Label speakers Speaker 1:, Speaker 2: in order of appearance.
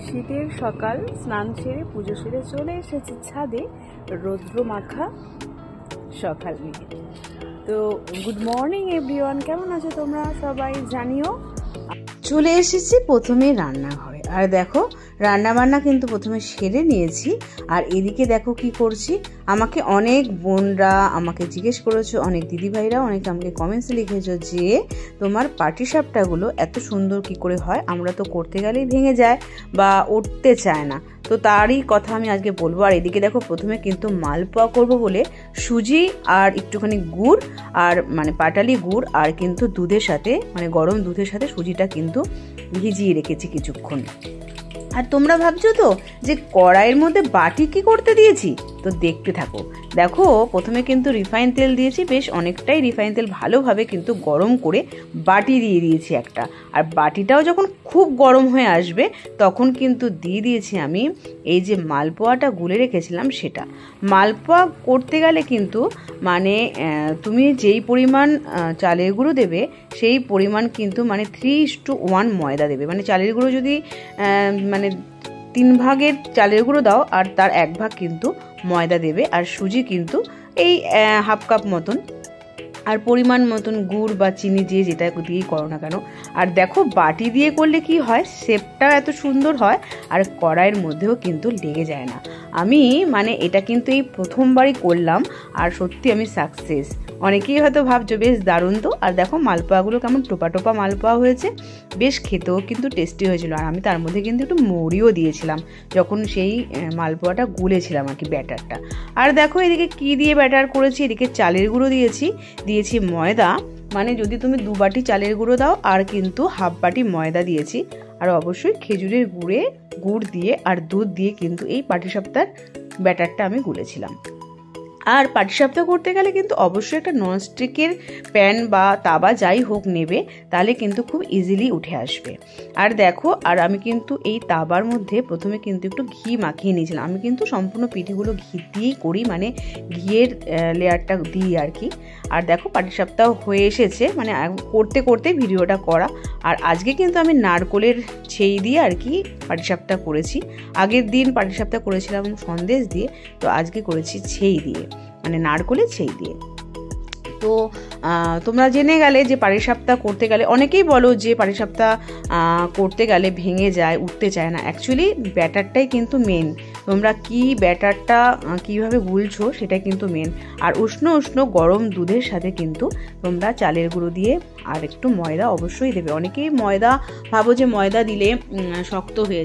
Speaker 1: শীতের সকাল, স্নান সেরে পুজো সেরে চলে এসেছি ছাদে রৌদ্র মাখা সকাল নিয়ে। তো গুড মর্নিং এভরিওয়ান, কেমন আছো তোমরা সবাই জানিও। চলে এসেছি প্রথমে রান্নাঘরে, আর দেখো রান্না বান্না কিন্তু প্রথমে সেরে নিয়েছি। আর এদিকে দেখো কি করছি, আমাকে অনেক বোনরা আমাকে জিজ্ঞেস করেছো, অনেক দিদিভাইরা অনেকে আমাকে কমেন্টসে লিখেছো যে তোমার পাটিসাপটাগুলো এত সুন্দর কি করে হয়, আমরা তো করতে গেলেই ভেঙে যায় বা উঠতে চায় না। তো তারই কথা আমি আজকে বলবো। আর এদিকে দেখো প্রথমে কিন্তু মালপোয়া করবো বলে সুজি আর একটুখানি গুড় আর মানে পাটালি গুড় আর কিন্তু দুধের সাথে মানে গরম দুধের সাথে সুজিটা কিন্তু ভিজিয়ে রেখেছি কিছুক্ষণ। আর তোমরা ভাবছো তো যে কড়াইয়ের মধ্যে বাটি কি করতে দিয়েছি, তো দেখতে থাকো। দেখো প্রথমে কিন্তু রিফাইন তেল দিয়েছি, বেশ অনেকটাই রিফাইন তেল ভালোভাবে কিন্তু গরম করে বাটি দিয়ে দিয়েছি একটা। আর বাটিটাও যখন খুব গরম হয়ে আসবে তখন কিন্তু দিয়ে দিয়েছি আমি এই যে মালপোয়াটা গুলে রেখেছিলাম সেটা। মালপোয়া করতে গেলে কিন্তু মানে তুমি যেই পরিমাণ চালের গুঁড়ো দেবে সেই পরিমাণ কিন্তু মানে 3:1 ময়দা দেবে। মানে চালের গুঁড়ো যদি মানে 3 ভাগের চালের গুঁড়ো দাও আর তার 1 ভাগ কিন্তু ময়দা দেবে। আর সুজি কিন্তু এই হাফ কাপ মতন, আর পরিমাণ মতন গুড় বা চিনি দিয়ে যেটা দিয়েই করো না কেন। আর দেখো বাটি দিয়ে করলে কি হয়, শেপটা এত সুন্দর হয় আর কড়াইয়ের মধ্যেও কিন্তু লেগে যায় না। আমি মানে এটা কিন্তু এই প্রথমবারই করলাম আর সত্যি আমি সাকসেস। অনেকেই হয়তো ভাবছো বেশ দারুণ তো। আর দেখো মালপোয়াগুলো কেমন টোপা টোপা মালপোয়া হয়েছে, বেশ খেতেও কিন্তু টেস্টি হয়েছিল। আর আমি তার মধ্যে কিন্তু একটু মৌরিও দিয়েছিলাম যখন সেই মালপোয়াটা গুলেছিলাম আর কি ব্যাটারটা। আর দেখো এদিকে কি দিয়ে ব্যাটার করেছি, এদিকে চালের গুঁড়ো দিয়েছি ময়দা, মানে যদি তুমি 2 বাটি চালের গুঁড়ো দাও আর কিন্তু হাফ বাটি ময়দা দিয়েছি। আর অবশ্যই খেজুরের গুড় দিয়ে আর দুধ দিয়ে কিন্তু এই পাটিসাপটার ব্যাটারটা আমি গুলেছিলাম। আর পাটিসাপটা করতে গেলে কিন্তু অবশ্যই একটা ননস্টিকের প্যান বা তাওয়া যাই হোক নেবে, তাহলে কিন্তু খুব ইজিলি উঠে আসবে। আর দেখো আর আমি কিন্তু এই তাওয়ার মধ্যে প্রথমে কিন্তু একটু ঘি মাখিয়ে নিয়েছিলাম। আমি কিন্তু সম্পূর্ণ পিঠেগুলো ঘি দিয়েই করি, মানে ঘিয়ের লেয়ারটা দিই আর কি। আর দেখো পাটিসাপটাও হয়ে এসেছে, মানে করতে করতে ভিডিওটা করা। আর আজকে কিন্তু আমি নারকোলের ছেই দিয়ে আর কি পাটিসাপটা করেছি। আগের দিন পাটিসাপটা করেছিলাম সন্দেশ দিয়ে, তো আজকে করেছি ছেই দিয়ে, মানে নারকোলের ছেই দিয়ে। তো তোমরা জেনে গেলে যে পাটিসাপটা করতে গেলে অনেকেই বলো যে পাটিসাপটা করতে গেলে ভেঙে যায়, উঠতে চায় না। অ্যাকচুয়ালি ব্যাটারটাই কিন্তু মেন, তোমরা কি ব্যাটারটা কিভাবে গুলছো সেটাই কিন্তু মেন। আর উষ্ণ উষ্ণ গরম দুধের সাথে কিন্তু তোমরা চালের গুঁড়ো দিয়ে আর একটু ময়দা অবশ্যই দেবে। অনেকেই ময়দা ভাবো যে ময়দা দিলে শক্ত হয়ে